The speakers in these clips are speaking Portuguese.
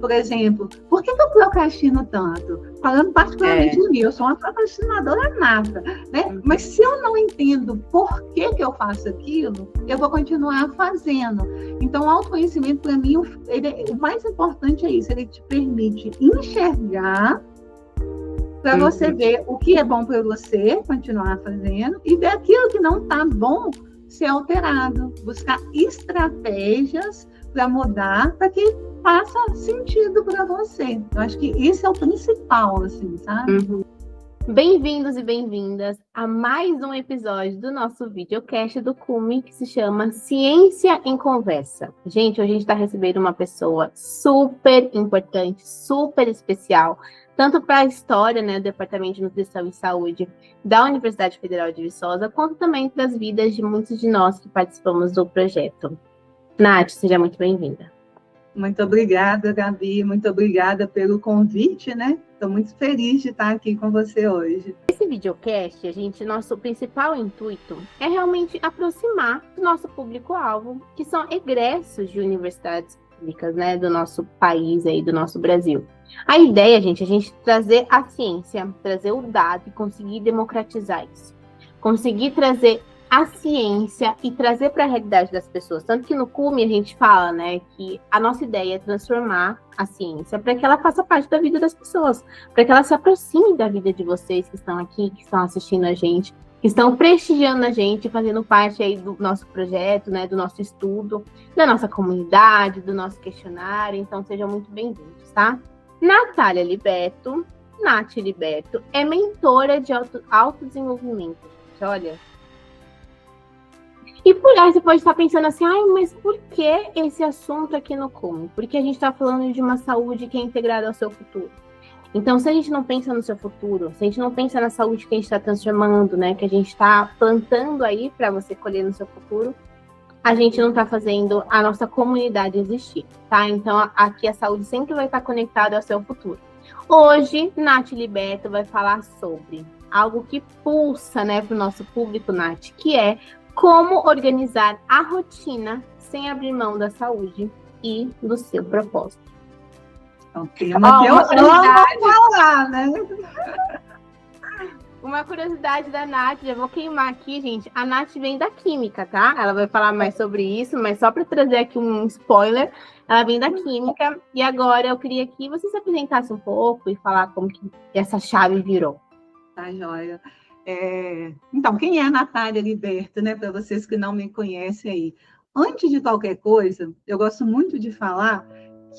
Por exemplo, por que eu procrastino tanto? Falando particularmente de mim, eu sou uma procrastinadora nata, né? Mas se eu não entendo por que eu faço aquilo, eu vou continuar fazendo. Então, o autoconhecimento, para mim, o mais importante é isso, ele te permite enxergar para você ver o que é bom para você continuar fazendo e ver aquilo que não está bom ser alterado, buscar estratégias para mudar, para que faça sentido para você. Eu acho que isso é o principal, assim, sabe? Bem-vindos e bem-vindas a mais um episódio do nosso videocast do Cume, que se chama Ciência em Conversa. Gente, hoje a gente está recebendo uma pessoa super importante, super especial, tanto para a história, né, do Departamento de Nutrição e Saúde da Universidade Federal de Viçosa, quanto também para as vidas de muitos de nós que participamos do projeto. Nath, seja muito bem-vinda. Muito obrigada, Gabi. Muito obrigada pelo convite, né? Estou muito feliz de estar aqui com você hoje. Esse videocast, nosso principal intuito é realmente aproximar do nosso público-alvo, que são egressos de universidades públicas, né, do nosso país aí, do nosso Brasil. A ideia, gente, é a gente trazer a ciência, trazer o dado e conseguir democratizar isso. Conseguir trazer a ciência e trazer para a realidade das pessoas. Tanto que no Cume a gente fala, né, que a nossa ideia é transformar a ciência para que ela faça parte da vida das pessoas, para que ela se aproxime da vida de vocês que estão aqui, que estão assistindo a gente, que estão prestigiando a gente, fazendo parte aí do nosso projeto, né, do nosso estudo, da nossa comunidade, do nosso questionário. Então, sejam muito bem-vindos, tá? Natália Liberto, Nath Liberto, é mentora de autodesenvolvimento. Gente, olha. E por aí você pode estar pensando assim, mas por que esse assunto aqui no Cume? Porque a gente está falando de uma saúde que é integrada ao seu futuro. Então, se a gente não pensa no seu futuro, se a gente não pensa na saúde que a gente está transformando, né, que a gente está plantando aí para você colher no seu futuro, a gente não está fazendo a nossa comunidade existir, tá? Então, aqui a saúde sempre vai estar conectada ao seu futuro. Hoje, Nath Liberto vai falar sobre algo que pulsa, né, para o nosso público, Nath, que é como organizar a rotina sem abrir mão da saúde e do seu propósito. Então, uma curiosidade. Falar, né? Uma curiosidade da Nath, já vou queimar aqui, gente. A Nath vem da química, tá? Ela vai falar mais sobre isso, mas só para trazer aqui um spoiler, ela vem da química. E agora eu queria que você se apresentasse um pouco e falar como que essa chave virou. Tá, joia. Então, quem é a Natália Liberto, né? Para vocês que não me conhecem aí. Antes de qualquer coisa, eu gosto muito de falar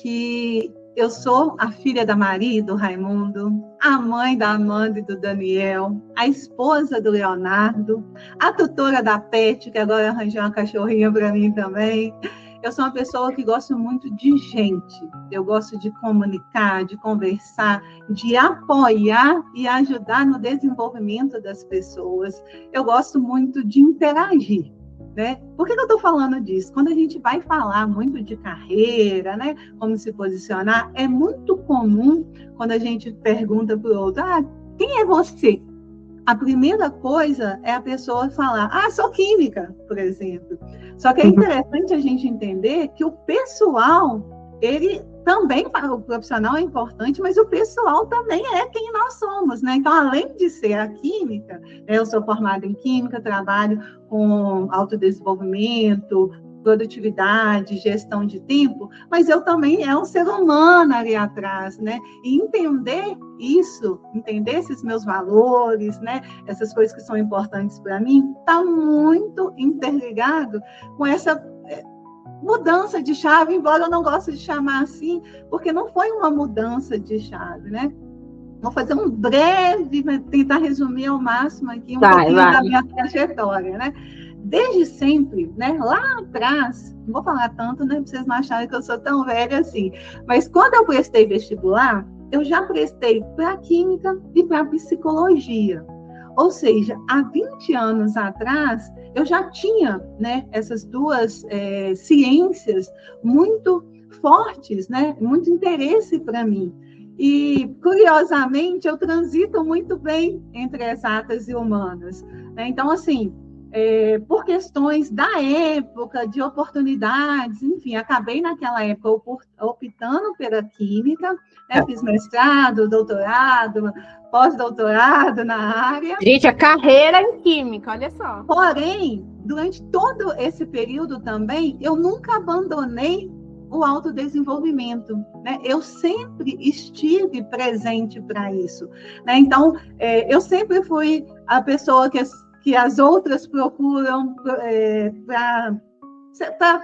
que eu sou a filha da Maria e do Raimundo, a mãe da Amanda e do Daniel, a esposa do Leonardo, a tutora da Pet, que agora arranjou uma cachorrinha para mim também. Eu sou uma pessoa que gosto muito de gente. Eu gosto de comunicar, de conversar, de apoiar e ajudar no desenvolvimento das pessoas. Eu gosto muito de interagir, né? Por que eu estou falando disso? Quando a gente vai falar muito de carreira, né? Como se posicionar, é muito comum quando a gente pergunta para o outro, quem é você? A primeira coisa é a pessoa falar, sou química, por exemplo. Só que é interessante a gente entender que o pessoal, ele também, o profissional é importante, mas o pessoal também é quem nós somos, né? Então, além de ser a química, eu sou formada em química, trabalho com autodesenvolvimento, produtividade, gestão de tempo, mas eu também é um ser humano ali atrás, né? E entender isso, entender esses meus valores, né? Essas coisas que são importantes para mim, está muito interligado com essa mudança de chave, embora eu não goste de chamar assim, porque não foi uma mudança de chave, né? Vou fazer um breve, tentar resumir ao máximo aqui pouquinho da minha trajetória, né? Desde sempre, né, lá atrás, não vou falar tanto, né, para vocês não acharem que eu sou tão velha assim, mas quando eu prestei vestibular, eu já prestei para química e para psicologia. Ou seja, há 20 anos atrás, eu já tinha, né, essas duas ciências muito fortes, né, muito interesse para mim. E, curiosamente, eu transito muito bem entre exatas e humanas. Né? Então, assim, por questões da época, de oportunidades, enfim, acabei naquela época optando pela química, né? Fiz mestrado, doutorado, pós-doutorado na área. Gente, a carreira em química, olha só. Porém, durante todo esse período também, eu nunca abandonei o autodesenvolvimento, né? Eu sempre estive presente para isso, né? Então, eu sempre fui a pessoa que as outras procuram para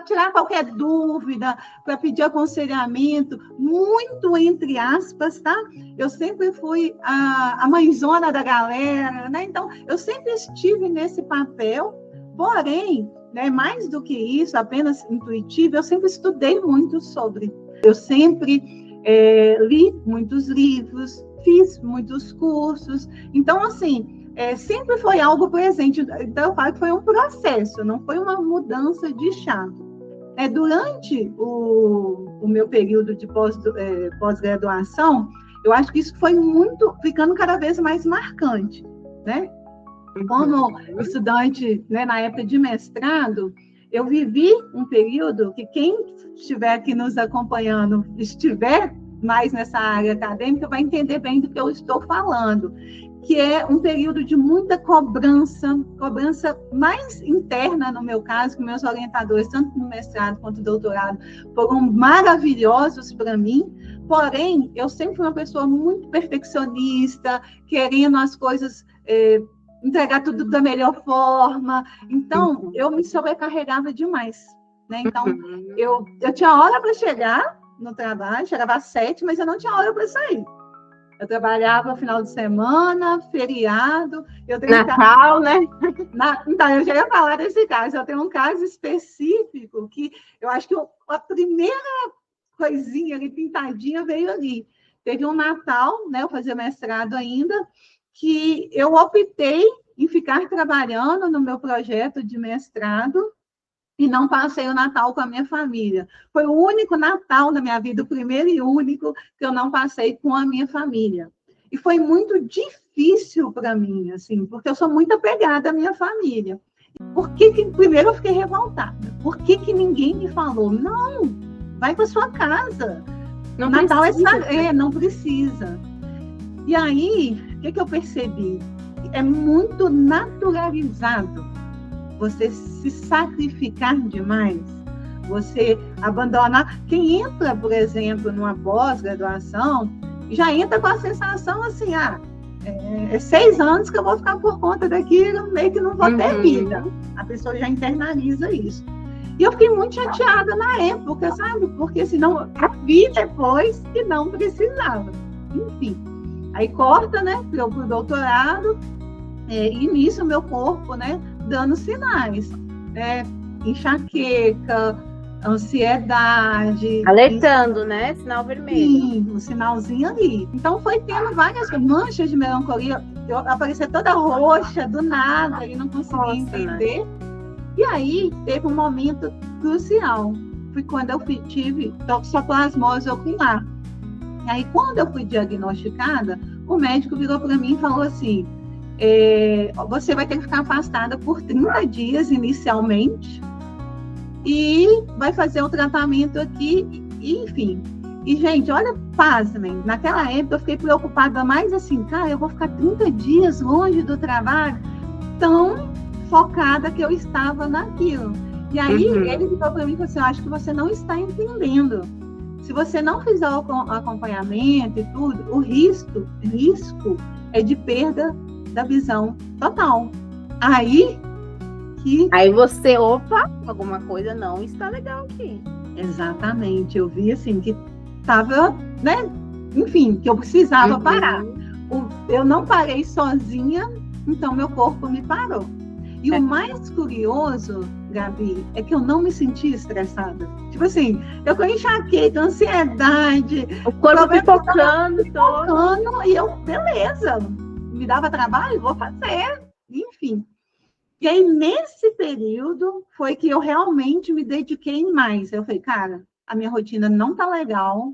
tirar qualquer dúvida, para pedir aconselhamento, muito entre aspas, tá? Eu sempre fui a mãezona da galera, né? Então, eu sempre estive nesse papel, porém, né, mais do que isso, apenas intuitivo, eu sempre estudei muito sobre. Eu sempre li muitos livros, fiz muitos cursos. Então, assim, sempre foi algo presente. Então, eu falo que foi um processo, não foi uma mudança de chave. Durante o meu período de pós-graduação, eu acho que isso foi ficando cada vez mais marcante, né? Como estudante, né, na época de mestrado, eu vivi um período que quem estiver aqui nos acompanhando, estiver mais nessa área acadêmica, vai entender bem do que eu estou falando, que é um período de muita cobrança mais interna, no meu caso, que meus orientadores, tanto no mestrado quanto no doutorado, foram maravilhosos para mim, porém, eu sempre fui uma pessoa muito perfeccionista, querendo as coisas, entregar tudo da melhor forma, então, eu me sobrecarregava demais, né? Então, eu tinha hora para chegar no trabalho, chegava às 7, mas eu não tinha hora para sair. Eu trabalhava final de semana, feriado. Natal, né? Então, eu já ia falar desse caso. Eu tenho um caso específico que eu acho que a primeira coisinha ali, pintadinha, veio ali. Teve um Natal, né? Eu fazia mestrado ainda, que eu optei em ficar trabalhando no meu projeto de mestrado e não passei o Natal com a minha família. Foi o único Natal na minha vida, o primeiro e único que eu não passei com a minha família. E foi muito difícil para mim, assim, porque eu sou muito apegada à minha família. Primeiro eu fiquei revoltada. Por que ninguém me falou? Não, vai para sua casa. Não Natal precisa. não precisa. E aí, o que eu percebi? É muito naturalizado você se sacrificar demais, você abandonar. Quem entra, por exemplo, numa pós-graduação, já entra com a sensação assim, 6 anos que eu vou ficar por conta daquilo, meio que não vou ter vida. A pessoa já internaliza isso. E eu fiquei muito chateada na época, sabe? Porque senão eu vi depois que não precisava. Enfim, aí corta, né, para o doutorado, e nisso o meu corpo, né, dando sinais, enxaqueca, ansiedade. Alertando, né? Sinal vermelho. Sim, um sinalzinho ali. Então foi tendo várias manchas de melancolia, eu aparecia toda roxa, do nada, e não conseguia entender. Né? E aí teve um momento crucial, foi quando eu tive toxoplasmose ocular. E aí quando eu fui diagnosticada, o médico virou para mim e falou assim, você vai ter que ficar afastada por 30 dias inicialmente e vai fazer o tratamento aqui, enfim. E, gente, olha, pasmem, naquela época eu fiquei preocupada mais assim, cara, eu vou ficar 30 dias longe do trabalho, tão focada que eu estava naquilo. E aí ele ficou para mim e falou assim, eu acho que você não está entendendo. Se você não fizer o acompanhamento e tudo, o risco é de perda da visão total. Aí você, alguma coisa não está legal aqui. Exatamente, eu vi assim que estava, né? Enfim, que eu precisava parar. Eu não parei sozinha, então meu corpo me parou. E o mais curioso, Gabi, é que eu não me senti estressada. Tipo assim, eu com enxaqueca, ansiedade, o corpo pipocando, e eu, beleza, me dava trabalho, vou fazer, enfim. E aí, nesse período, foi que eu realmente me dediquei mais. Eu falei, cara, a minha rotina não tá legal.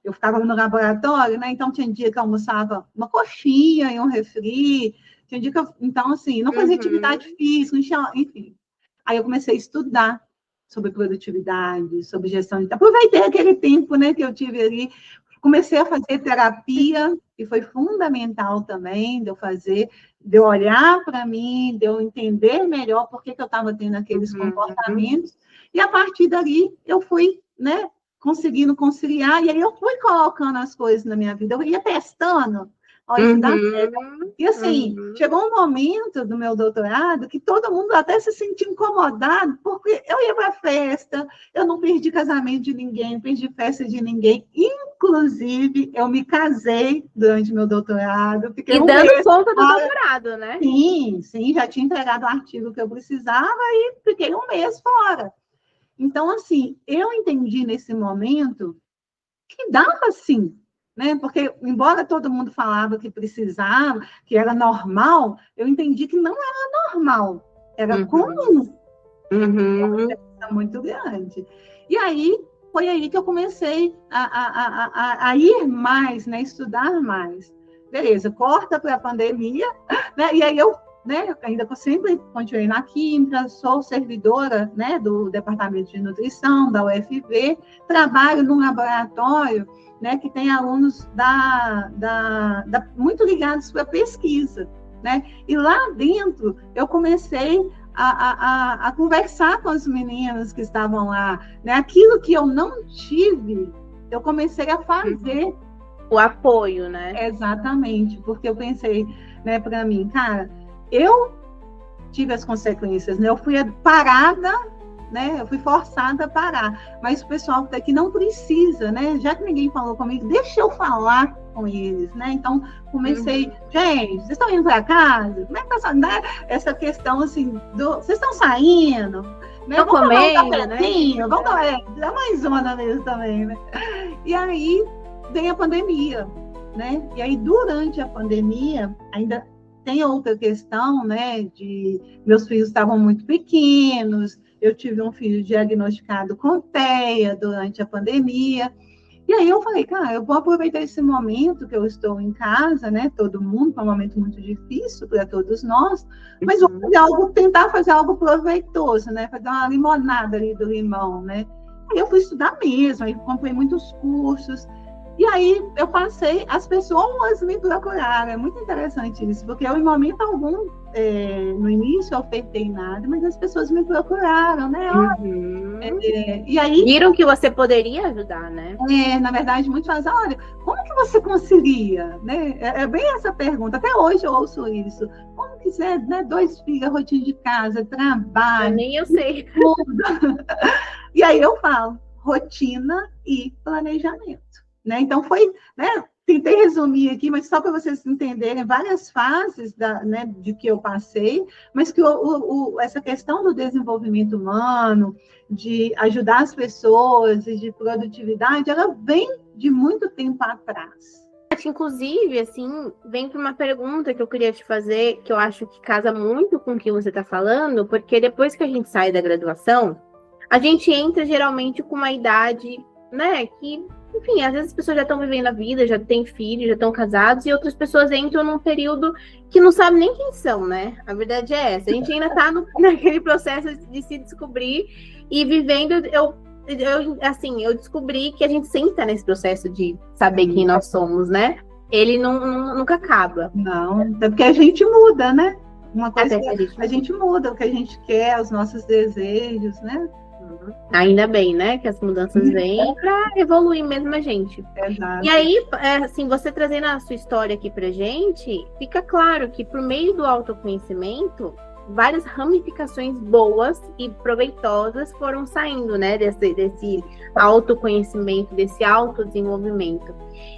Eu ficava no laboratório, né? Então, tinha dia que eu almoçava uma coxinha e um refri, Tinha dia que então, assim, não fazia atividade física, enfim. Aí eu comecei a estudar sobre produtividade, sobre gestão de tempo. Aproveitei aquele tempo, né, que eu tive ali. Comecei a fazer terapia, e foi fundamental também de eu fazer, de eu olhar para mim, de eu entender melhor por que eu estava tendo aqueles comportamentos. E a partir dali eu fui, né, conseguindo conciliar, e aí eu fui colocando as coisas na minha vida, eu ia testando, olha, isso dá certo. E assim, chegou um momento do meu doutorado que todo mundo até se sentia incomodado, porque eu ia para festa, eu não perdi casamento de ninguém, não perdi festa de ninguém, inclusive eu me casei durante meu doutorado. Fiquei dando conta do doutorado, né? Sim, já tinha entregado o artigo que eu precisava e fiquei um mês fora. Então, assim, eu entendi nesse momento que dava sim, né? Porque, embora todo mundo falava que precisava, que era normal, eu entendi que não era normal, era comum. Era muito grande. E aí, foi aí que eu comecei a ir mais, né? Estudar mais. Beleza, corta para a pandemia, né? E aí eu, né, ainda sempre continuei na química, sou servidora, né, do Departamento de Nutrição da UFV, trabalho num laboratório, né, que tem alunos muito ligados para a pesquisa, né? E lá dentro eu comecei a conversar com as meninas que estavam lá, né? Aquilo que eu não tive, eu comecei a fazer. O apoio, né? Exatamente, porque eu pensei, né, para mim, cara, eu tive as consequências, né? Eu fui parada, né? Eu fui forçada a parar. Mas o pessoal que não precisa, né? Já que ninguém falou comigo, deixa eu falar com eles, né? Então, comecei, gente, vocês estão indo para casa? Como é que tá, né? Essa questão, assim, vocês estão saindo? Né? Estão comendo, né? Vamos tomar, dá mais uma mesmo também, né? E aí, vem a pandemia, né? E aí, durante a pandemia, ainda tem outra questão, né? De meus filhos estavam muito pequenos, eu tive um filho diagnosticado com TEA durante a pandemia. E aí eu falei, cara, eu vou aproveitar esse momento que eu estou em casa, né? Todo mundo, é um momento muito difícil para todos nós, mas vou fazer algo, tentar fazer algo proveitoso, né? Fazer uma limonada ali do limão, né? Aí eu fui estudar mesmo, aí comprei muitos cursos. E aí eu passei, as pessoas me procuraram, é muito interessante isso, porque eu, em momento algum, no início, eu ofertei nada, mas as pessoas me procuraram, né? E aí viram que você poderia ajudar, né? Na verdade, muitos falam, olha, como que você concilia? Né? É bem essa pergunta, até hoje eu ouço isso. Como que você, né? 2 filhos, rotina de casa, trabalho. Nem eu sei. Tudo. E aí eu falo, rotina e planejamento. Né? Então, foi, né? Tentei resumir aqui, mas só para vocês entenderem várias fases né, de que eu passei, mas que essa questão do desenvolvimento humano, de ajudar as pessoas e de produtividade, ela vem de muito tempo atrás. Inclusive, assim, vem para uma pergunta que eu queria te fazer, que eu acho que casa muito com o que você está falando, porque depois que a gente sai da graduação, a gente entra geralmente com uma idade, né, que... Enfim, às vezes as pessoas já estão vivendo a vida, já têm filhos, já estão casados, e outras pessoas entram num período que não sabem nem quem são, né? A verdade é essa. A gente ainda está naquele processo de se descobrir e vivendo. Eu descobri que a gente sempre está nesse processo de saber quem nós somos, né? Ele nunca acaba. Não, até porque a gente muda, né? Uma coisa a gente muda o que a gente quer, os nossos desejos, né? Ainda bem, né, que as mudanças vêm para evoluir mesmo a gente. Exato. E aí, assim, você trazendo a sua história aqui pra gente, fica claro que por meio do autoconhecimento, várias ramificações boas e proveitosas foram saindo, né, desse autoconhecimento, desse autodesenvolvimento.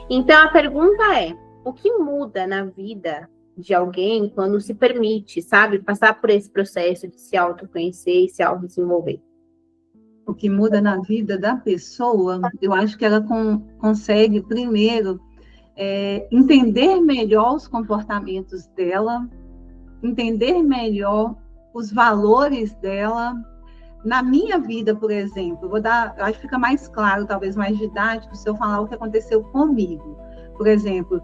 Então, a pergunta é, o que muda na vida de alguém quando se permite, sabe, passar por esse processo de se autoconhecer e se autodesenvolver? O que muda na vida da pessoa, eu acho que ela consegue, primeiro, entender melhor os comportamentos dela, entender melhor os valores dela. Na minha vida, por exemplo, eu acho que fica mais claro, talvez mais didático, se eu falar o que aconteceu comigo. Por exemplo,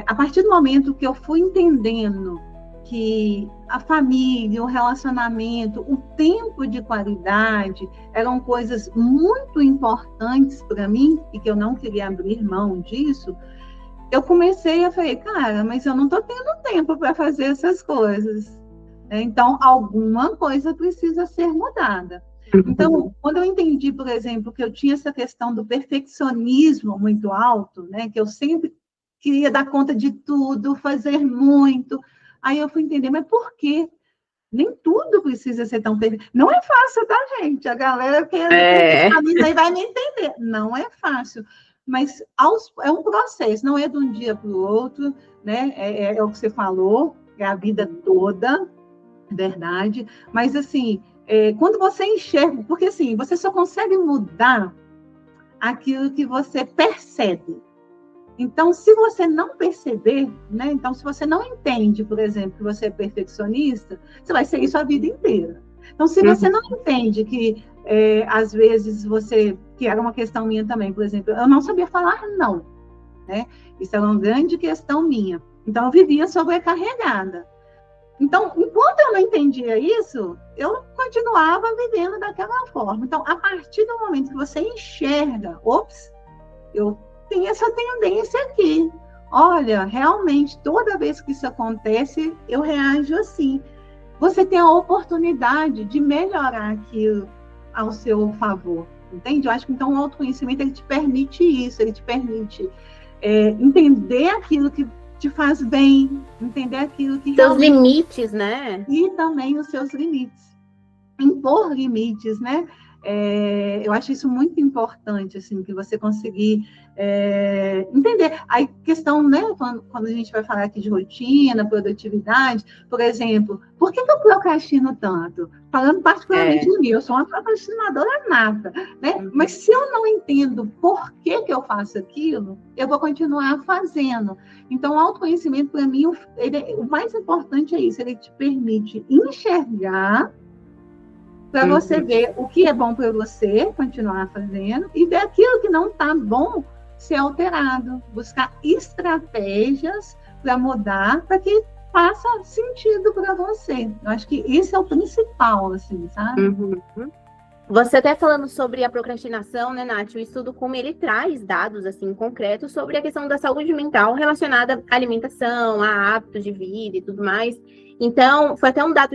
a partir do momento que eu fui entendendo que a família, o relacionamento, o tempo de qualidade eram coisas muito importantes para mim e que eu não queria abrir mão disso, eu comecei a falar, cara, mas eu não estou tendo tempo para fazer essas coisas. Então, alguma coisa precisa ser mudada. Então, quando eu entendi, por exemplo, que eu tinha essa questão do perfeccionismo muito alto, né, que eu sempre queria dar conta de tudo, fazer muito, aí eu fui entender, mas por quê? Nem tudo precisa ser tão perfeito. Não é fácil, tá, gente? A galera que é aí vai me entender. Não é fácil. Mas é um processo, não é de um dia para o outro, né? É o que você falou, é a vida toda, verdade. Mas, assim, quando você enxerga, porque, assim, você só consegue mudar aquilo que você percebe. Então, se você não perceber, né? Então, se você não entende, por exemplo, que você é perfeccionista, você vai seguir sua vida inteira. Então, se você não entende que, às vezes, que era uma questão minha também, por exemplo, eu não sabia falar não, né? Isso era uma grande questão minha. Então, eu vivia sobrecarregada. Então, enquanto eu não entendia isso, eu continuava vivendo daquela forma. Então, a partir do momento que você enxerga, eu tenho essa tendência aqui. Olha, realmente, toda vez que isso acontece, eu reajo assim. Você tem a oportunidade de melhorar aquilo ao seu favor, entende? Eu acho que, então, o autoconhecimento, ele te permite isso, ele te permite entender aquilo que te faz bem, entender aquilo que... Seus limites, né? E também os seus limites. Impor limites, né? Eu acho isso muito importante, assim, que você conseguir entender. A questão, né, quando a gente vai falar aqui de rotina, produtividade, por exemplo, por que eu procrastino tanto? Falando particularmente de mim, eu sou uma procrastinadora nata, né? Mas se eu não entendo por que eu faço aquilo, eu vou continuar fazendo. Então, o autoconhecimento, para mim, o mais importante é isso, ele te permite enxergar para você ver o que é bom para você continuar fazendo e ver aquilo que não está bom ser alterado, buscar estratégias para mudar, para que faça sentido para você. Eu acho que isso é o principal, assim, sabe? Você até falando sobre a procrastinação, né, Nath? O estudo como ele traz dados, assim, concretos sobre a questão da saúde mental relacionada à alimentação, a hábitos de vida e tudo mais. Então, foi até um dado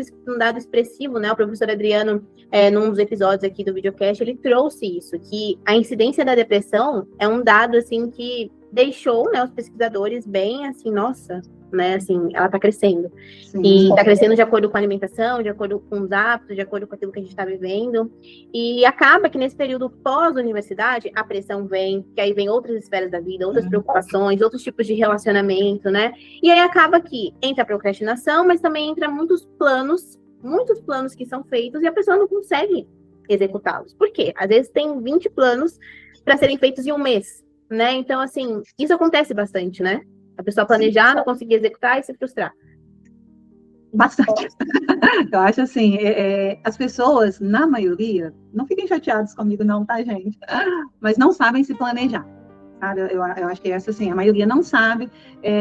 expressivo, né? O professor Adriano, num dos episódios aqui do videocast, ele trouxe isso, que a incidência da depressão é um dado, assim, que deixou, né, os pesquisadores bem, assim, nossa, né, assim, ela está crescendo. Sim. E está crescendo de acordo com a alimentação, de acordo com os hábitos, de acordo com aquilo que a gente está vivendo. E acaba que nesse período pós-universidade, a pressão vem, que aí vem outras esferas da vida, outras preocupações, outros tipos de relacionamento, né? E aí acaba que entra a procrastinação, mas também entra muitos planos que são feitos e a pessoa não consegue executá-los. Por quê? Às vezes tem 20 planos para serem feitos em um mês, né? Então, assim, isso acontece bastante, né? A pessoa planejar, não conseguir executar e se frustrar. Bastante. Eu acho assim, as pessoas, na maioria, não fiquem chateados comigo não, tá, gente? Mas não sabem se planejar. Sabe? Eu acho que essa, assim, a maioria não sabe.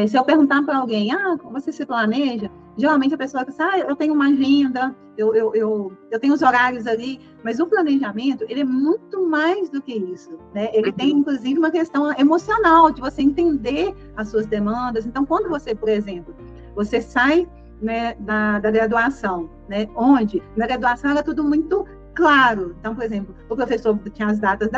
Se eu perguntar para alguém, você se planeja? Geralmente a pessoa diz, eu tenho uma agenda, eu tenho os horários ali, mas o planejamento, ele é muito mais do que isso, né? Ele tem, inclusive, uma questão emocional, de você entender as suas demandas. Então, quando você, por exemplo, você sai, né, da graduação, né? Onde na graduação era tudo muito claro. Então, por exemplo, o professor tinha as datas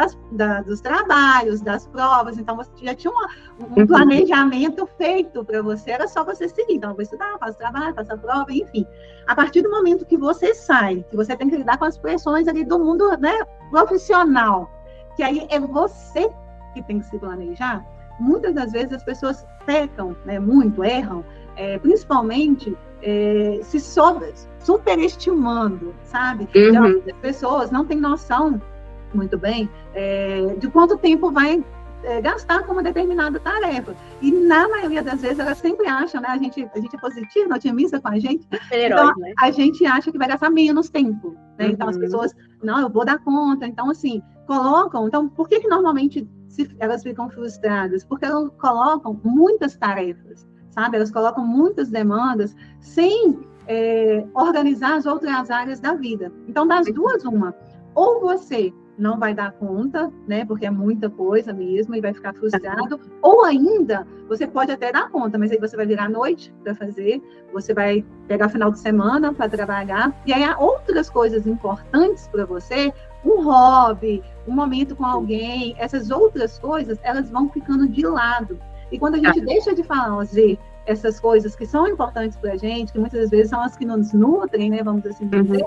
dos trabalhos, das provas, então você já tinha um planejamento feito para você, era só você seguir. Então, eu vou estudar, faço trabalho, faço a prova, enfim. A partir do momento que você sai, que você tem que lidar com as pressões ali do mundo, né, profissional, que aí é você que tem que se planejar, muitas das vezes as pessoas pecam, né, muito, erram, principalmente se superestimando, sabe? Então, as pessoas não têm noção muito bem de quanto tempo vai gastar com uma determinada tarefa. E, na maioria das vezes, elas sempre acham, né? A gente é positivo, otimista com a gente. Então, né? A gente acha que vai gastar menos tempo. Né? Então, as pessoas, não, eu vou dar conta. Então, assim, colocam... Então, por que normalmente elas ficam frustradas? Porque elas colocam muitas tarefas. sabe? Elas colocam muitas demandas sem organizar as outras áreas da vida. Então, das duas, uma. Ou você não vai dar conta, né? Porque é muita coisa mesmo e vai ficar frustrado. Ou ainda, você pode até dar conta, mas aí você vai virar à noite para fazer, você vai pegar final de semana para trabalhar, e aí há outras coisas importantes para você, um hobby, um momento com alguém, essas outras coisas, elas vão ficando de lado. E quando a gente deixa de fazer essas coisas que são importantes para a gente, que muitas vezes são as que nos nutrem, né, vamos assim dizer,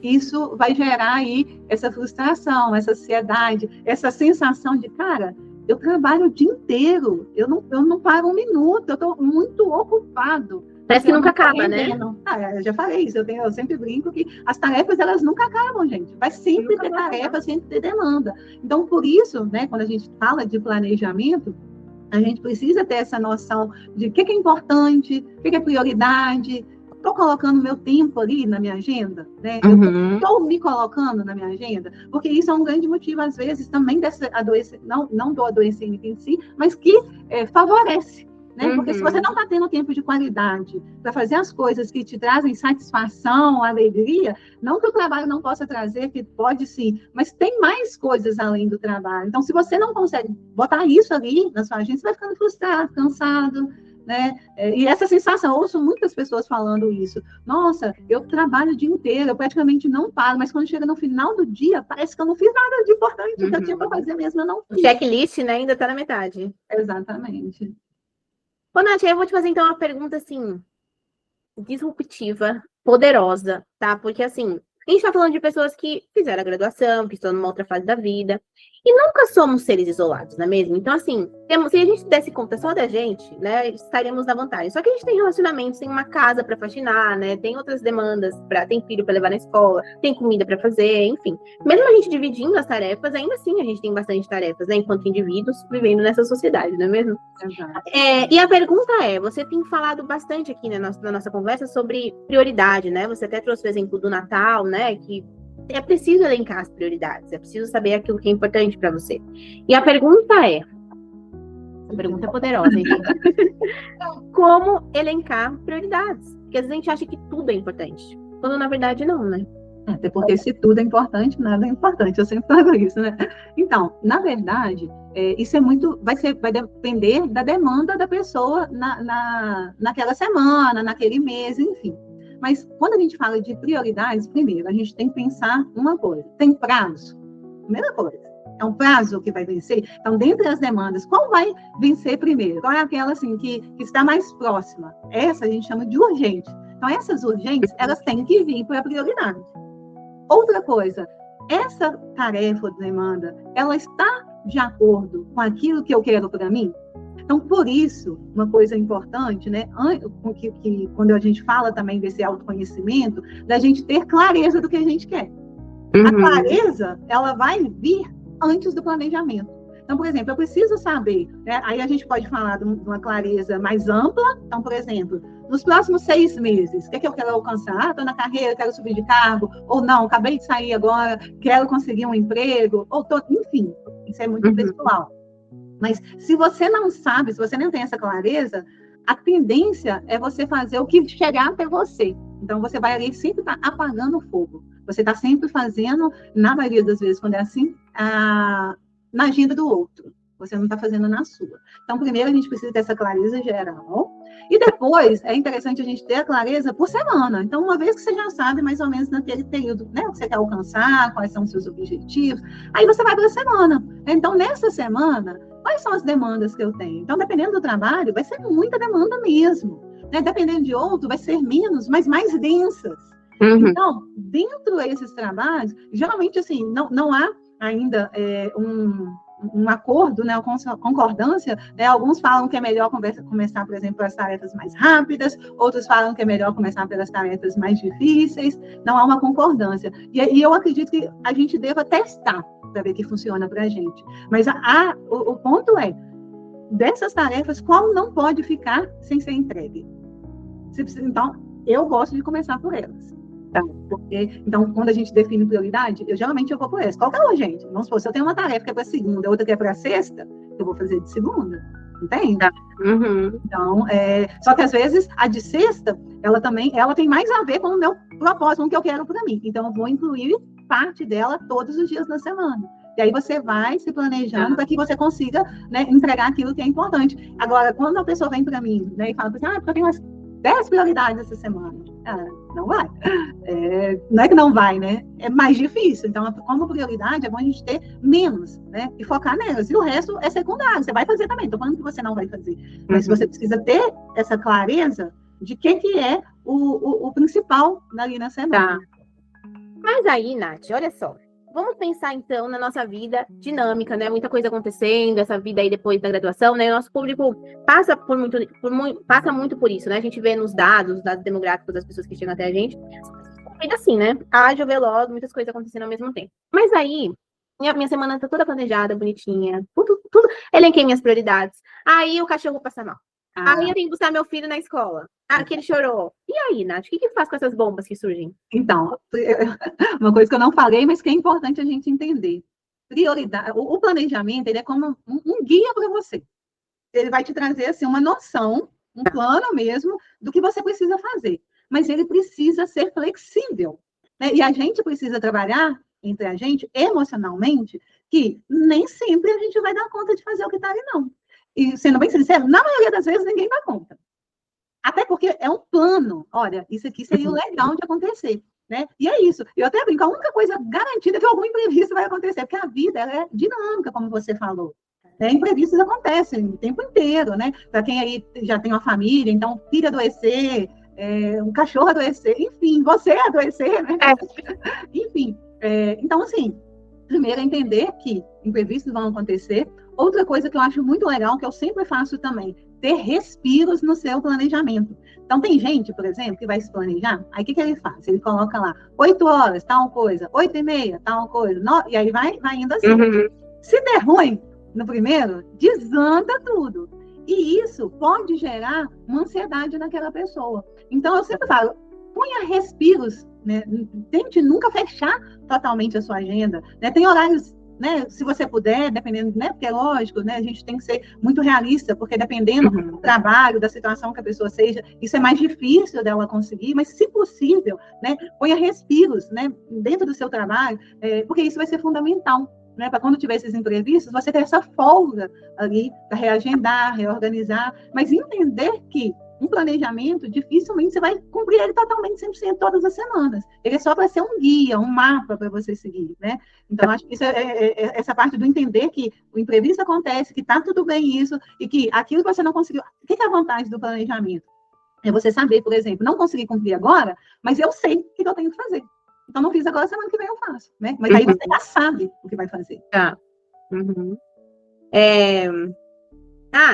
isso vai gerar aí essa frustração, essa ansiedade, essa sensação de, cara, eu trabalho o dia inteiro, eu não paro um minuto, eu estou muito ocupado. Parece que nunca acaba, né? Eu já falei isso, eu sempre brinco que as tarefas, elas nunca acabam, gente. Vai sempre ter tarefa, sempre ter demanda. Então, por isso, né, quando a gente fala de planejamento, a gente precisa ter essa noção de o que é importante, o que é prioridade. Estou colocando meu tempo ali na minha agenda, né? Estou me colocando na minha agenda, porque isso é um grande motivo, às vezes, também dessa não do adoecimento em si, mas que favorece. Né? Porque se você não está tendo tempo de qualidade para fazer as coisas que te trazem satisfação, alegria, não que o trabalho não possa trazer, que pode sim, mas tem mais coisas além do trabalho. Então, se você não consegue botar isso ali na sua agenda, você vai ficando frustrado, cansado, né? E essa sensação, eu ouço muitas pessoas falando isso. Nossa, eu trabalho o dia inteiro, eu praticamente não paro, mas quando chega no final do dia, parece que eu não fiz nada de importante, que eu tinha para fazer mesmo, eu não fiz. O checklist, né, ainda está na metade. Exatamente. Ô, Nath, eu vou te fazer, então, uma pergunta, assim, disruptiva, poderosa, tá? Porque, assim, a gente tá falando de pessoas que fizeram a graduação, que estão numa outra fase da vida, e nunca somos seres isolados, não é mesmo? Então, assim, se a gente desse conta só da gente, né, estaríamos na vantagem. Só que a gente tem relacionamentos, tem uma casa para faxinar, né, tem outras demandas, tem filho para levar na escola, tem comida para fazer, enfim. Mesmo a gente dividindo as tarefas, ainda assim a gente tem bastante tarefas, né, enquanto indivíduos vivendo nessa sociedade, não é mesmo? E a pergunta é, você tem falado bastante aqui na nossa conversa sobre prioridade, né? Você até trouxe o exemplo do Natal, né, que é preciso elencar as prioridades, é preciso saber aquilo que é importante para você. E a pergunta é poderosa, hein? Como elencar prioridades? Porque às vezes a gente acha que tudo é importante, quando na verdade não, né? Até porque se tudo é importante, nada é importante. Eu sempre falo isso, né? Então, na verdade, isso é muito, vai depender da demanda da pessoa naquela semana, naquele mês, enfim. Mas quando a gente fala de prioridades, primeiro, a gente tem que pensar uma coisa. Tem prazo? Primeira coisa. É um prazo que vai vencer? Então, dentre as demandas, qual vai vencer primeiro? Qual é aquela, assim, que está mais próxima? Essa a gente chama de urgente. Então, essas urgentes, elas têm que vir para a prioridade. Outra coisa, essa tarefa de demanda, ela está de acordo com aquilo que eu quero para mim? Então, por isso, uma coisa importante, né, que quando a gente fala também desse autoconhecimento, da gente ter clareza do que a gente quer. A clareza, ela vai vir antes do planejamento. Então, por exemplo, eu preciso saber, né, aí a gente pode falar de uma clareza mais ampla. Então, por exemplo, nos próximos 6 meses, o que é que eu quero alcançar? Estou na carreira, quero subir de cargo, ou não, acabei de sair agora, quero conseguir um emprego, enfim, isso é muito pessoal. Mas se você não sabe, se você não tem essa clareza, a tendência é você fazer o que chegar até você. Então, você vai ali sempre estar apagando o fogo. Você está sempre fazendo, na maioria das vezes, quando é assim, na agenda do outro. Você não está fazendo na sua. Então, primeiro, a gente precisa ter essa clareza geral. E depois, é interessante a gente ter a clareza por semana. Então, uma vez que você já sabe, mais ou menos, naquele período, né, o que você quer alcançar, quais são os seus objetivos, aí você vai para a semana. Então, nessa semana, quais são as demandas que eu tenho? Então, dependendo do trabalho, vai ser muita demanda mesmo. Né? Dependendo de outro, vai ser menos, mas mais densas. Então, dentro desses trabalhos, geralmente, assim, não há ainda um acordo, né, uma concordância, né, alguns falam que é melhor começar, por exemplo, pelas tarefas mais rápidas, outros falam que é melhor começar pelas tarefas mais difíceis, não há uma concordância. E eu acredito que a gente deva testar para ver que funciona para a gente. Mas o ponto é, dessas tarefas, qual não pode ficar sem ser entregue? Então, eu gosto de começar por elas. Porque, então, quando a gente define prioridade, geralmente eu vou por essa. Qual que é a urgente? Vamos supor, se eu tenho uma tarefa que é para segunda, outra que é para sexta, eu vou fazer de segunda. entende? Tá. Uhum. Então, só que às vezes a de sexta, ela tem mais a ver com o meu propósito, com o que eu quero para mim. Então, eu vou incluir parte dela todos os dias da semana. E aí você vai se planejando para que você consiga, né, entregar aquilo que é importante. Agora, quando a pessoa vem para mim, né, e fala assim, porque eu tenho umas 10 prioridades essa semana. Não vai. Não é que não vai, né? É mais difícil. Então, como prioridade, é bom a gente ter menos, né? E focar nelas. E o resto é secundário. Você vai fazer também. Estou falando que você não vai fazer. Mas você precisa ter essa clareza de que é o principal ali na semana. Tá. Mas aí, Nath, olha só. Vamos pensar, então, na nossa vida dinâmica, né? Muita coisa acontecendo, essa vida aí depois da graduação, né? O nosso público passa muito por isso, né? A gente vê nos dados demográficos das pessoas que chegam até a gente. Vida assim, né? Ágil, veloz, muitas coisas acontecendo ao mesmo tempo. Mas aí, minha semana tá toda planejada, bonitinha, tudo. Elenquei minhas prioridades. Aí o cachorro passa mal. Aí eu tenho que buscar meu filho na escola. Que ele chorou. E aí, Nath, o que faz com essas bombas que surgem? Então, uma coisa que eu não falei, mas que é importante a gente entender. Prioridade, o planejamento, ele é como um guia para você. Ele vai te trazer assim, uma noção, um plano mesmo, do que você precisa fazer. Mas ele precisa ser flexível, né? E a gente precisa trabalhar entre a gente, emocionalmente, que nem sempre a gente vai dar conta de fazer o que está ali, não. E, sendo bem sincero, na maioria das vezes, ninguém dá conta. Até porque é um plano. Olha, isso aqui seria o legal de acontecer, né? E é isso. Eu até brinco, a única coisa garantida é que algum imprevisto vai acontecer, porque a vida ela é dinâmica, como você falou. Imprevistos acontecem o tempo inteiro, né? Para quem aí já tem uma família, então, filho adoecer, um cachorro adoecer, enfim, você adoecer, né? Enfim, então, assim, primeiro é entender que imprevistos vão acontecer. Outra coisa que eu acho muito legal, que eu sempre faço também, ter respiros no seu planejamento. Então, tem gente, por exemplo, que vai se planejar, aí o que ele faz? Ele coloca lá, 8 horas, tal coisa, 8h30, tal coisa, e aí vai indo assim. Uhum. Se der ruim no primeiro, desanda tudo. E isso pode gerar uma ansiedade naquela pessoa. Então, eu sempre falo, ponha respiros, né? Tente nunca fechar totalmente a sua agenda, né? Tem horários, né? Se você puder, dependendo, né? Porque é lógico, né? A gente tem que ser muito realista, porque dependendo do trabalho, da situação que a pessoa seja, isso é mais difícil dela conseguir, mas se possível, né? Ponha respiros, né? Dentro do seu trabalho, porque isso vai ser fundamental, né? Para quando tiver esses imprevistos, você ter essa folga ali para reagendar, reorganizar, mas entender que um planejamento, dificilmente você vai cumprir ele totalmente 100% todas as semanas. Ele é só para ser um guia, um mapa para você seguir, né? Então, acho que isso essa parte do entender que o imprevisto acontece, que está tudo bem isso, e que aquilo que você não conseguiu... O que é a vantagem do planejamento? É você saber, por exemplo, não consegui cumprir agora, mas eu sei o que eu tenho que fazer. Então, não fiz agora, semana que vem eu faço, né? Mas aí você já sabe o que vai fazer. Tá. Uhum.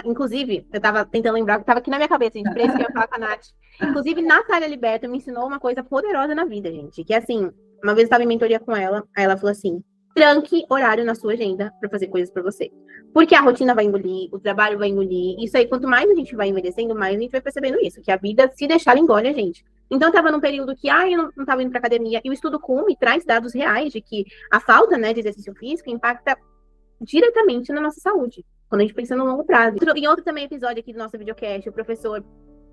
Inclusive, eu tava tentando lembrar, que tava aqui na minha cabeça, gente, pra isso que eu ia falar com a Nath. Inclusive, Natália Liberto me ensinou uma coisa poderosa na vida, gente. Que assim, uma vez eu tava em mentoria com ela, aí ela falou assim, tranque horário na sua agenda pra fazer coisas pra você. Porque a rotina vai engolir, o trabalho vai engolir. Isso aí, quanto mais a gente vai envelhecendo, mais a gente vai percebendo isso. Que a vida, se deixar, ela engole a gente. Então, eu tava num período que, eu não tava indo pra academia. E o estudo CUME traz dados reais de que a falta, né, de exercício físico impacta diretamente na nossa saúde, quando a gente pensa no longo prazo. Em outro também episódio aqui do nosso videocast, o professor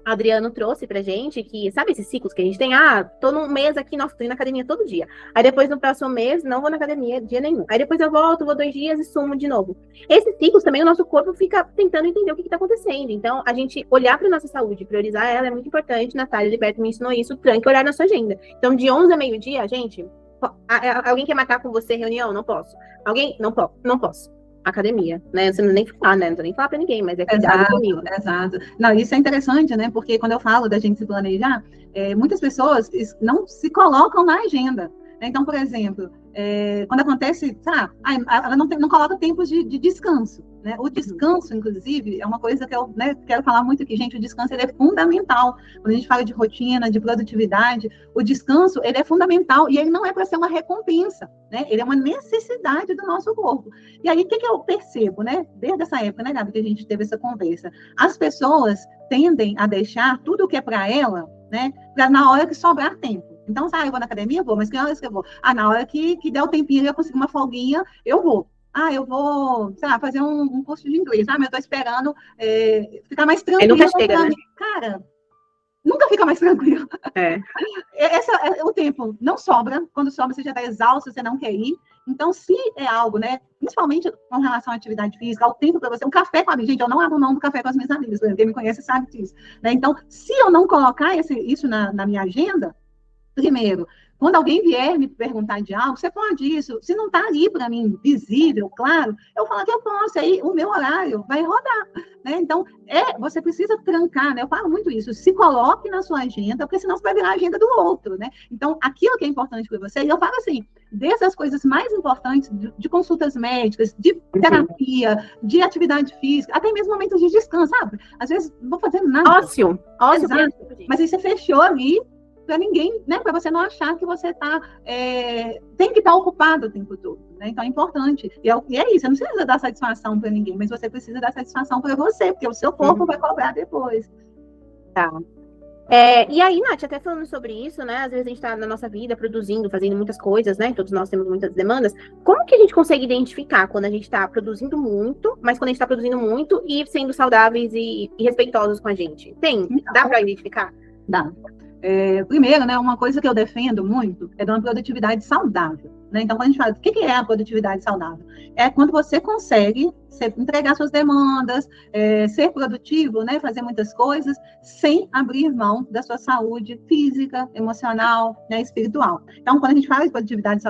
Adriano trouxe pra gente que, sabe esses ciclos que a gente tem? Tô num mês aqui, nossa, tô indo na academia todo dia. Aí depois, no próximo mês, não vou na academia dia nenhum. Aí depois eu volto, vou 2 dias e sumo de novo. Esses ciclos também, o nosso corpo fica tentando entender o que tá acontecendo. Então, a gente olhar pra nossa saúde, priorizar ela é muito importante. Natália Liberto me ensinou isso, tranque horário na sua agenda. Então, de 11 a meio-dia, gente, alguém quer marcar com você reunião? Não posso. Alguém? Não posso. Academia, né? Você não nem falar, né? Não tô nem falar pra ninguém, mas é cuidado comigo. Exato. Não, isso é interessante, né? Porque quando eu falo da gente se planejar, muitas pessoas não se colocam na agenda. Então, por exemplo, quando acontece, ela não coloca tempos de descanso, né? O descanso, inclusive, é uma coisa que eu, né, quero falar muito aqui, gente, o descanso ele é fundamental. Quando a gente fala de rotina, de produtividade, o descanso ele é fundamental e ele não é para ser uma recompensa, né? Ele é uma necessidade do nosso corpo. E aí, o que eu percebo, né? Desde essa época, né, Gabi, que a gente teve essa conversa, as pessoas tendem a deixar tudo o que é para ela, né, para na hora que sobrar tempo. Então, eu vou na academia, vou, mas que horas que eu vou? Na hora que der o tempinho, eu consigo uma folguinha, eu vou. eu vou, sei lá, fazer um curso de inglês. Mas eu estou esperando ficar mais Aí nunca tranquilo. chega, né? Cara, nunca fica mais tranquilo. É. O tempo não sobra. Quando sobra, você já está exausto, você não quer ir. Então, se é algo, né, principalmente com relação à atividade física, ao tempo para você, um café com a minha gente, eu não abro mão do café com as minhas amigas, quem me conhece sabe disso. Né? Então, se eu não colocar isso na minha agenda, primeiro, quando alguém vier me perguntar de algo, você pode isso. Se não está ali para mim visível, claro, eu falo que eu posso, aí o meu horário vai rodar. Né? Então, você precisa trancar, né? Eu falo muito isso, se coloque na sua agenda, porque senão você vai virar a agenda do outro. Né? Então, aquilo que é importante para você, e eu falo assim, desde as coisas mais importantes, de consultas médicas, de terapia, de atividade física, até mesmo momentos de descanso, sabe? Às vezes, não vou fazer nada. Ócio. Exato. Mas aí você fechou ali, para ninguém, né, para você não achar que você tem que estar ocupado o tempo todo. Né? Então é importante. E é isso, você não precisa dar satisfação para ninguém, mas você precisa dar satisfação para você, porque o seu corpo vai cobrar depois. Tá. E aí, Nath, até falando sobre isso, né? Às vezes a gente está na nossa vida produzindo, fazendo muitas coisas, né? Todos nós temos muitas demandas. Como que a gente consegue identificar quando a gente está produzindo muito, mas quando a gente está produzindo muito e sendo saudáveis e respeitosos com a gente? Dá para identificar? Dá. Primeiro, né, uma coisa que eu defendo muito é de uma produtividade saudável. Né? Então, quando a gente fala, o que é a produtividade saudável? É quando você consegue entregar suas demandas, ser produtivo, né, fazer muitas coisas, sem abrir mão da sua saúde física, emocional, né, espiritual. Então, quando a gente fala de produtividade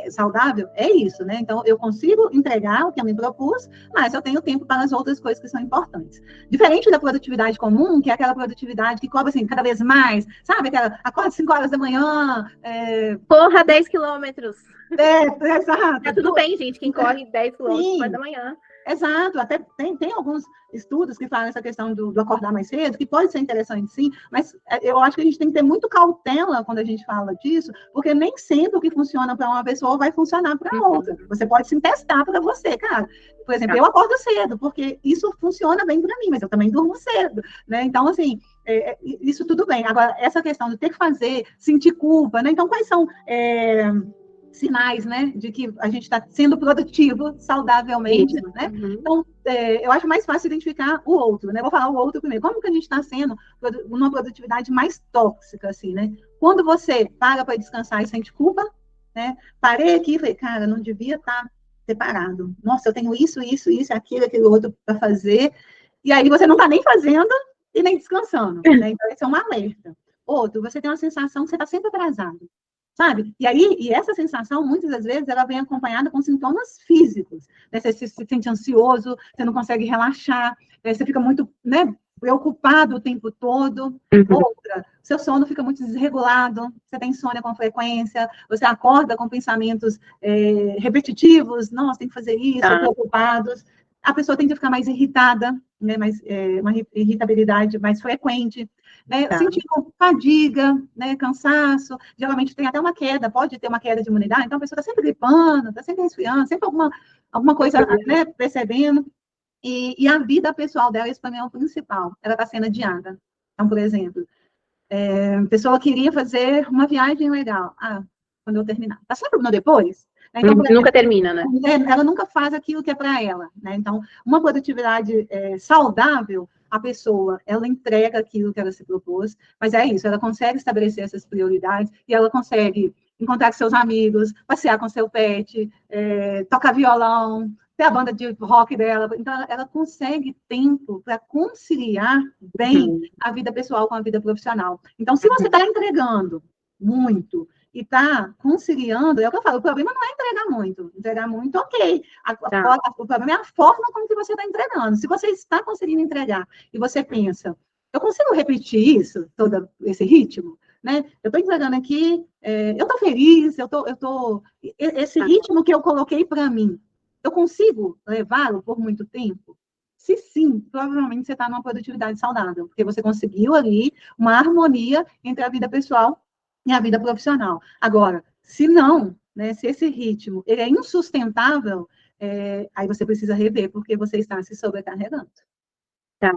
saudável, é isso. Né? Então, eu consigo entregar o que eu me propus, mas eu tenho tempo para as outras coisas que são importantes. Diferente da produtividade comum, que é aquela produtividade que cobra assim, cada vez mais, sabe? Aquela, acorda 5 horas da manhã. Corra 10 quilômetros. Exato. Tá tudo bem, gente, quem corre 10 quilômetros da manhã. Exato, até tem alguns estudos que falam essa questão do acordar mais cedo, que pode ser interessante sim, mas eu acho que a gente tem que ter muito cautela quando a gente fala disso, porque nem sempre o que funciona para uma pessoa vai funcionar para outra. Você pode se testar para você, cara. Por exemplo, eu acordo cedo, porque isso funciona bem para mim, mas eu também durmo cedo, né? Então, assim, isso tudo bem. Agora, essa questão de ter que fazer, sentir culpa, né? Então, quais são sinais, né, de que a gente está sendo produtivo saudavelmente, né? Então, eu acho mais fácil identificar o outro, né? Vou falar o outro primeiro. Como que a gente está sendo uma produtividade mais tóxica, assim, né? Quando você para descansar e sente culpa, né? Parei aqui e falei, cara, não devia estar separado. Nossa, eu tenho isso, aquilo outro para fazer. E aí você não está nem fazendo e nem descansando, né? Então, esse é um alerta. Outro, você tem uma sensação que você está sempre atrasado. Sabe? E essa sensação, muitas das vezes, ela vem acompanhada com sintomas físicos. Né? Você se sente ansioso, você não consegue relaxar, você fica muito, né, preocupado o tempo todo. Outra, seu sono fica muito desregulado, você tem insônia com frequência, você acorda com pensamentos repetitivos, nossa, tem que fazer isso, preocupados. A pessoa tende a ficar mais irritada, né, uma irritabilidade mais frequente. Né, sentindo fadiga, né, cansaço, geralmente tem até uma queda, pode ter uma queda de imunidade, então a pessoa está sempre gripando, está sempre resfriando, sempre alguma coisa, né, percebendo, e a vida pessoal dela, isso para mim é o principal, ela está sendo adiada. Então, por exemplo, a pessoa queria fazer uma viagem legal, quando eu terminar, está sempre no depois? Então, exemplo, nunca termina, né? Ela nunca faz aquilo que é para ela, né? Então, uma produtividade saudável, a pessoa, ela entrega aquilo que ela se propôs, mas é isso, ela consegue estabelecer essas prioridades e ela consegue encontrar com seus amigos, passear com seu pet, tocar violão, ter a banda de rock dela. Então, ela consegue tempo para conciliar bem a vida pessoal com a vida profissional. Então, se você está entregando muito e está conciliando, é o que eu falo, o problema não é entregar muito, ok. O problema é a forma como que você está entregando. Se você está conseguindo entregar e você pensa, eu consigo repetir isso, todo esse ritmo? Né? Eu estou entregando aqui, eu estou feliz, esse ritmo que eu coloquei para mim, eu consigo levá-lo por muito tempo? Se sim, provavelmente você está numa produtividade saudável, porque você conseguiu ali uma harmonia entre a vida pessoal e a vida profissional. Agora, se não, né, se esse ritmo ele é insustentável, aí você precisa rever, porque você está se sobrecarregando. Tá.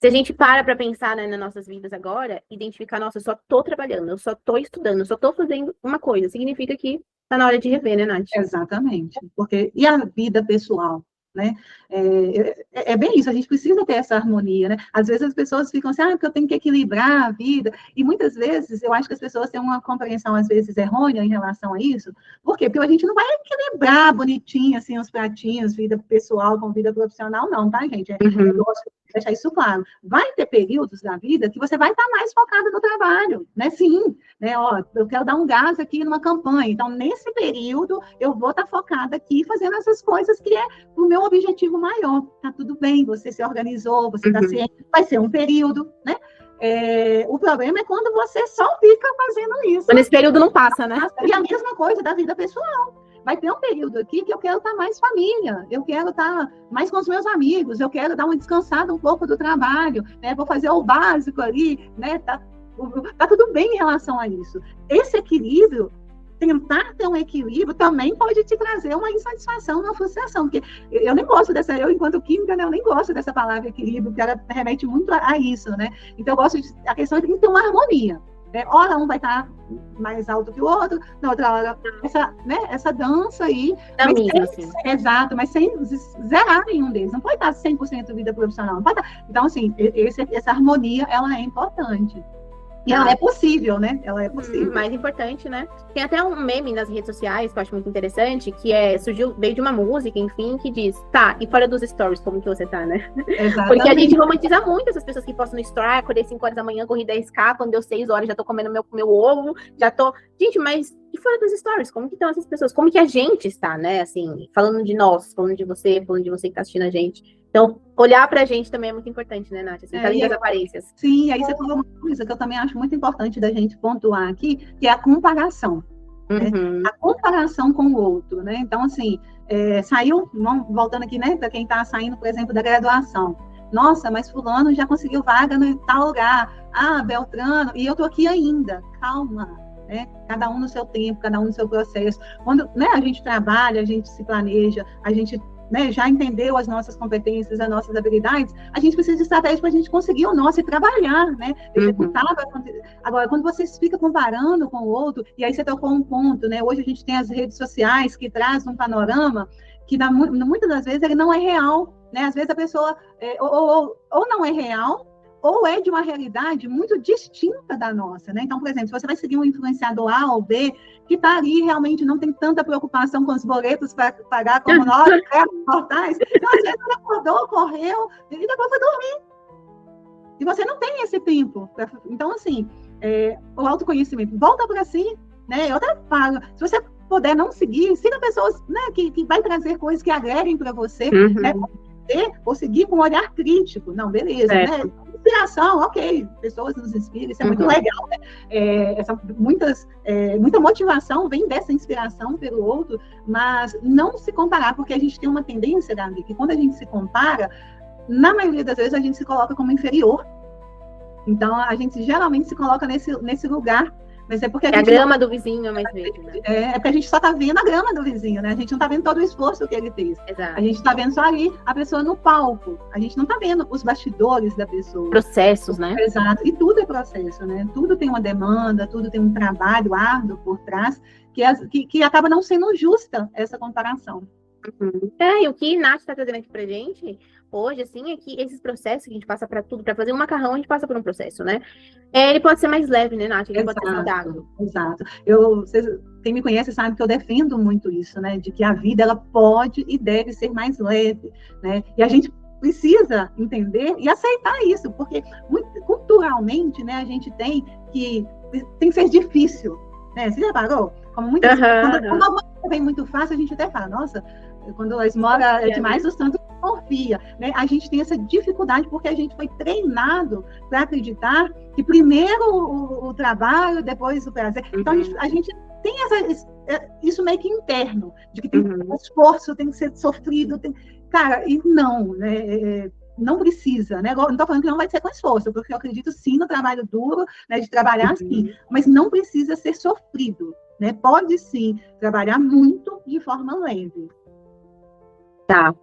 Se a gente para pensar, né, nas nossas vidas agora, identificar, nossa, eu só estou trabalhando, eu só estou estudando, eu só estou fazendo uma coisa, significa que Tá na hora de rever, né, Nath? Exatamente. Porque, e a vida pessoal? Né? É bem isso, a gente precisa ter essa harmonia, né? Às vezes as pessoas ficam assim, porque eu tenho que equilibrar a vida, e muitas vezes eu acho que as pessoas têm uma compreensão, às vezes, errônea em relação a isso. Por quê? Porque a gente não vai equilibrar bonitinho, assim, os pratinhos, vida pessoal com vida profissional, não, tá, gente? Eu gosto de deixar isso claro. Vai ter períodos da vida que você vai estar mais focado no trabalho, né? Sim, né? Ó, eu quero dar um gás aqui numa campanha, então, nesse período, eu vou estar focada aqui fazendo essas coisas que é o meu objetivo maior. Tá tudo bem, você se organizou, você está ciente, vai ser um período, né? O problema é quando você só fica fazendo isso. Quando esse período não passa, né? E a mesma coisa da vida pessoal. Vai ter um período aqui que eu quero estar mais família, eu quero estar mais com os meus amigos, eu quero dar uma descansada um pouco do trabalho, né? Vou fazer o básico ali, né? Tá tudo bem em relação a isso. Esse equilíbrio, tentar ter um equilíbrio também pode te trazer uma insatisfação, uma frustração, porque eu nem gosto dessa, eu enquanto química, né, eu nem gosto dessa palavra equilíbrio, porque ela remete muito a isso, né? Então eu gosto a questão é que tem que ter uma harmonia, né? Ora um vai estar mais alto que o outro, na outra hora essa dança aí, exato, mas sem zerar nenhum deles, não pode estar 100% vida profissional, não pode estar. Então assim, essa harmonia, ela é importante. E ela é possível, né? Ela é possível. Mais importante, né? Tem até um meme nas redes sociais que eu acho muito interessante, que veio de uma música, enfim, que diz, tá, e fora dos stories, como que você tá, né? Exatamente. Porque a gente romantiza muito essas pessoas que postam no story, acordei 5 horas da manhã, corri 10K, quando deu 6 horas, já tô comendo meu ovo, já tô... Gente, mas e fora dos stories? Como que estão essas pessoas? Como que a gente está, né? Assim, falando de nós, falando de você que tá assistindo a gente. Então, olhar pra gente também é muito importante, né, Nath? Assim, além das aparências. Sim, aí você falou uma coisa que eu também acho muito importante da gente pontuar aqui, que é a comparação. Né? A comparação com o outro, né? Então, assim, saiu, voltando aqui, né, para quem está saindo, por exemplo, da graduação. Nossa, mas fulano já conseguiu vaga em tal lugar. Ah, Beltrano, e eu tô aqui ainda. Calma, né? Cada um no seu tempo, cada um no seu processo. Quando, né, a gente trabalha, a gente se planeja, a gente, né, já entendeu as nossas competências, as nossas habilidades, a gente precisa de estratégia para a gente conseguir o nosso e trabalhar, né? Agora, quando você fica comparando com o outro, e aí você tocou um ponto, né? Hoje a gente tem as redes sociais que trazem um panorama que muitas das vezes ele não é real, né? Às vezes a pessoa ou não é real, ou é de uma realidade muito distinta da nossa, né? Então, por exemplo, se você vai seguir um influenciador A ou B, que está ali realmente não tem tanta preocupação com os boletos para pagar como nós, mortais, então, às vezes ele acordou, correu, e depois foi dormir. E você não tem esse tempo. Então, assim, o autoconhecimento, volta para si, né? Eu até falo, se você puder não seguir, siga pessoas, né, que vai trazer coisas que agreguem para você, né? Ou seguir com um olhar crítico. Não, beleza, né? Inspiração, ok, pessoas nos inspiram, isso é muito legal, né? Muita motivação vem dessa inspiração pelo outro, mas não se comparar, porque a gente tem uma tendência, Gabi, que quando a gente se compara, na maioria das vezes a gente se coloca como inferior. Então, a gente geralmente se coloca nesse lugar, mas é porque a grama do vizinho é mais verde, né? É porque a gente só está vendo a grama do vizinho, né? A gente não está vendo todo o esforço que ele fez. Exato. A gente está vendo só ali a pessoa no palco. A gente não está vendo os bastidores da pessoa. Processos, né? Exato. E tudo é processo, né? Tudo tem uma demanda, tudo tem um trabalho árduo por trás, que acaba não sendo justa essa comparação. E o que Nath está trazendo aqui pra gente hoje, assim, é que esses processos que a gente passa para tudo, para fazer um macarrão, a gente passa por um processo, né? Ele pode ser mais leve, né, Nath? Ele pode ser saudável. Exato. Quem me conhece sabe que eu defendo muito isso, né? De que a vida, ela pode e deve ser mais leve, né? E a gente precisa entender e aceitar isso, porque culturalmente, né, a gente tem que ser difícil, né? Você já parou? Como muitas quando uma coisa vem muito fácil, a gente até fala, nossa, quando a esmola é demais, o santo confia, né? A gente tem essa dificuldade porque a gente foi treinado para acreditar que primeiro o trabalho, depois o prazer. Então, a gente tem isso meio que interno, de que tem esforço, tem que ser sofrido. Cara, e não, né? Não precisa, né? Não estou falando que não vai ser com esforço, porque eu acredito sim no trabalho duro, né? De trabalhar sim, mas não precisa ser sofrido, né? Pode sim trabalhar muito de forma leve. Tá.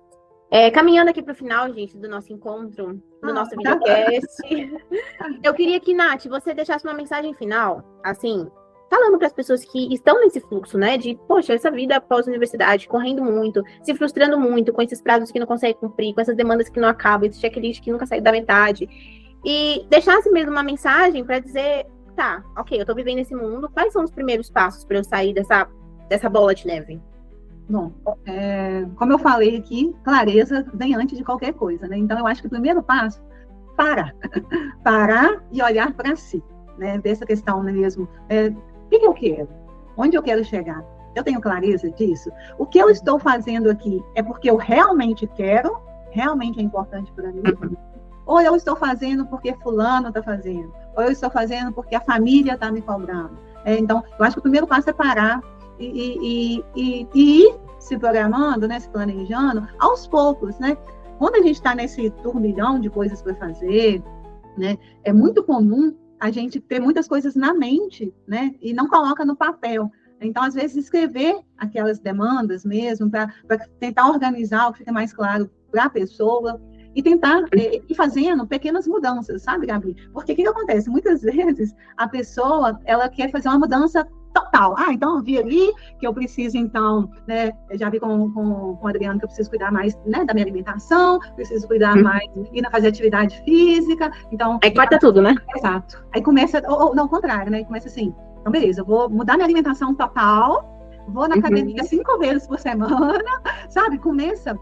Caminhando aqui para o final, gente, do nosso encontro, do nosso videocast, eu queria que, Nath, você deixasse uma mensagem final, assim, falando para as pessoas que estão nesse fluxo, né, de, poxa, essa vida pós-universidade, correndo muito, se frustrando muito com esses prazos que não consegue cumprir, com essas demandas que não acabam, esse checklist que nunca sai da metade, e deixasse mesmo uma mensagem para dizer, tá, ok, eu tô vivendo esse mundo, quais são os primeiros passos para eu sair dessa bola de neve? Bom, como eu falei aqui, clareza vem antes de qualquer coisa, né? Então, eu acho que o primeiro passo, parar e olhar para si, né? Dessa questão mesmo, o que eu quero? Onde eu quero chegar? Eu tenho clareza disso? O que eu estou fazendo aqui é porque eu realmente quero? Realmente é importante para mim? Ou eu estou fazendo porque fulano está fazendo? Ou eu estou fazendo porque a família está me cobrando? Então, eu acho que o primeiro passo é parar e ir se programando, né, se planejando aos poucos, né? Quando a gente está nesse turbilhão de coisas para fazer, né, é muito comum a gente ter muitas coisas na mente, né, e não coloca no papel. Então, às vezes, escrever aquelas demandas mesmo, para tentar organizar o que fica mais claro para a pessoa, e tentar ir fazendo pequenas mudanças, sabe, Gabi? Porque o que acontece? Muitas vezes, a pessoa, ela quer fazer uma mudança total. Então, eu vi ali que eu preciso, então, né, eu já vi com o Adriano que eu preciso cuidar mais, né, da minha alimentação, preciso cuidar mais, ir fazer atividade física, então... Aí corta tudo, né? Exato. Aí começa, ou não, ao contrário, né, começa assim, então, beleza, eu vou mudar minha alimentação total, vou na academia 5 vezes por semana, sabe? Começa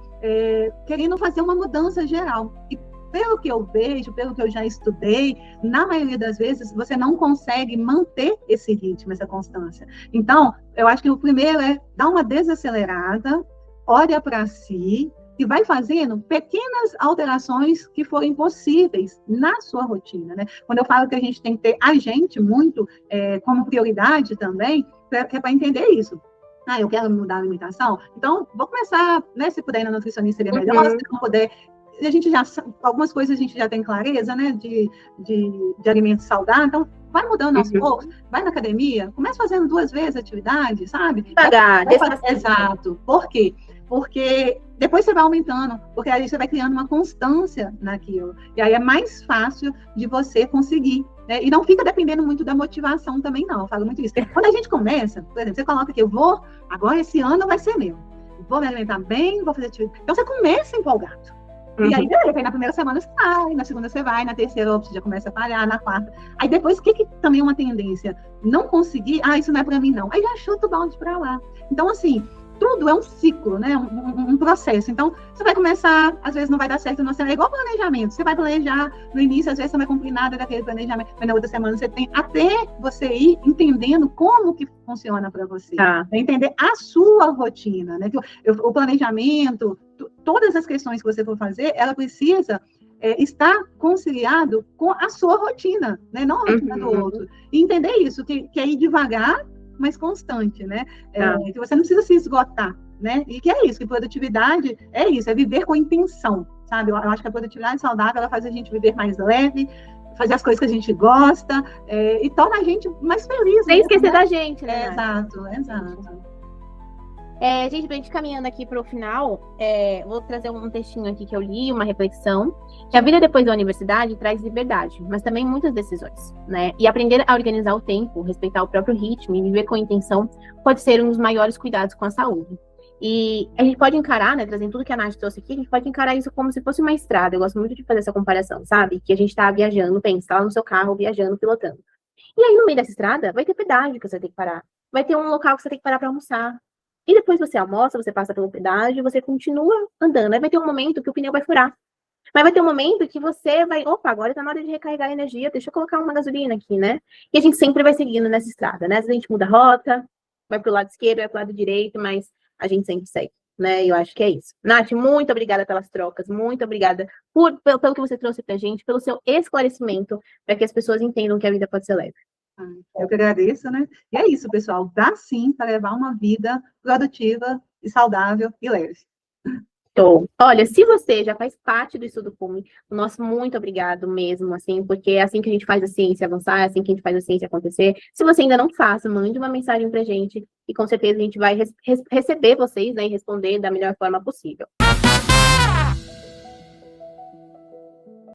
querendo fazer uma mudança geral. E pelo que eu vejo, pelo que eu já estudei, na maioria das vezes, você não consegue manter esse ritmo, essa constância. Então, eu acho que o primeiro é dar uma desacelerada, olha para si e vai fazendo pequenas alterações que forem possíveis na sua rotina, né? Quando eu falo que a gente tem que ter a gente muito como prioridade também, é para entender isso. Eu quero mudar a alimentação, então vou começar, né? Se puder ir na nutricionista seria melhor, se não puder, a gente já, algumas coisas a gente já tem clareza, né? De alimento saudável, então vai mudando aos poucos, vai na academia, começa fazendo 2 vezes a atividade, sabe? Exato. Por quê? Porque depois você vai aumentando, porque aí você vai criando uma constância naquilo. E aí é mais fácil de você conseguir, né? E não fica dependendo muito da motivação também, não. Eu falo muito isso. Quando a gente começa, por exemplo, você coloca que agora esse ano vai ser meu. Vou me alimentar bem, vou fazer atividade. Então você começa empolgado. E aí, na primeira semana você vai, na segunda você vai, na terceira você já começa a falhar, na quarta. Aí depois, o que também é uma tendência? Não conseguir, isso não é para mim, não. Aí já chuta o balde para lá. Então, assim, tudo é um ciclo, né? Um processo. Então, você vai começar, às vezes não vai dar certo, não é igual planejamento. Você vai planejar no início, às vezes você não vai cumprir nada daquele planejamento, mas na outra semana você tem, até você ir entendendo como que funciona para você. Entender a sua rotina, né? O planejamento, todas as questões que você for fazer, ela precisa estar conciliado com a sua rotina, né? Não a rotina do outro. E entender isso, que é ir devagar, mas constante, né? Que você não precisa se esgotar, né? E que é isso, que produtividade é isso, é viver com intenção, sabe? Eu acho que a produtividade saudável, ela faz a gente viver mais leve, fazer as coisas que a gente gosta, e torna a gente mais feliz. Sem esquecer da gente, né? Exato. Gente, pra gente caminhando aqui para o final, vou trazer um textinho aqui que eu li, uma reflexão, que a vida depois da universidade traz liberdade, mas também muitas decisões, né? E aprender a organizar o tempo, respeitar o próprio ritmo e viver com intenção pode ser um dos maiores cuidados com a saúde. E a gente pode encarar, né, trazendo tudo que a Nath trouxe aqui, a gente pode encarar isso como se fosse uma estrada. Eu gosto muito de fazer essa comparação, sabe? Que a gente tá viajando, pensa, tá lá no seu carro, viajando, pilotando. E aí, no meio dessa estrada, vai ter pedágio que você tem que parar. Vai ter um local que você tem que parar para almoçar. E depois você almoça, você passa pelo pedágio, você continua andando. Aí vai ter um momento que o pneu vai furar. Mas vai ter um momento que você vai... Opa, agora tá na hora de recarregar a energia, deixa eu colocar uma gasolina aqui, né? E a gente sempre vai seguindo nessa estrada, né? Às vezes a gente muda a rota, vai pro lado esquerdo, vai pro lado direito, mas a gente sempre segue, né? E eu acho que é isso. Nath, muito obrigada pelas trocas, muito obrigada pelo que você trouxe pra gente, pelo seu esclarecimento, para que as pessoas entendam que a vida pode ser leve. Eu que agradeço, né? E é isso, pessoal. Dá sim para levar uma vida produtiva e saudável e leve. Olha, se você já faz parte do Estudo Cume, o nosso muito obrigado mesmo, assim, porque é assim que a gente faz a ciência avançar, é assim que a gente faz a ciência acontecer. Se você ainda não faz, mande uma mensagem pra gente e com certeza a gente vai receber vocês, né, e responder da melhor forma possível.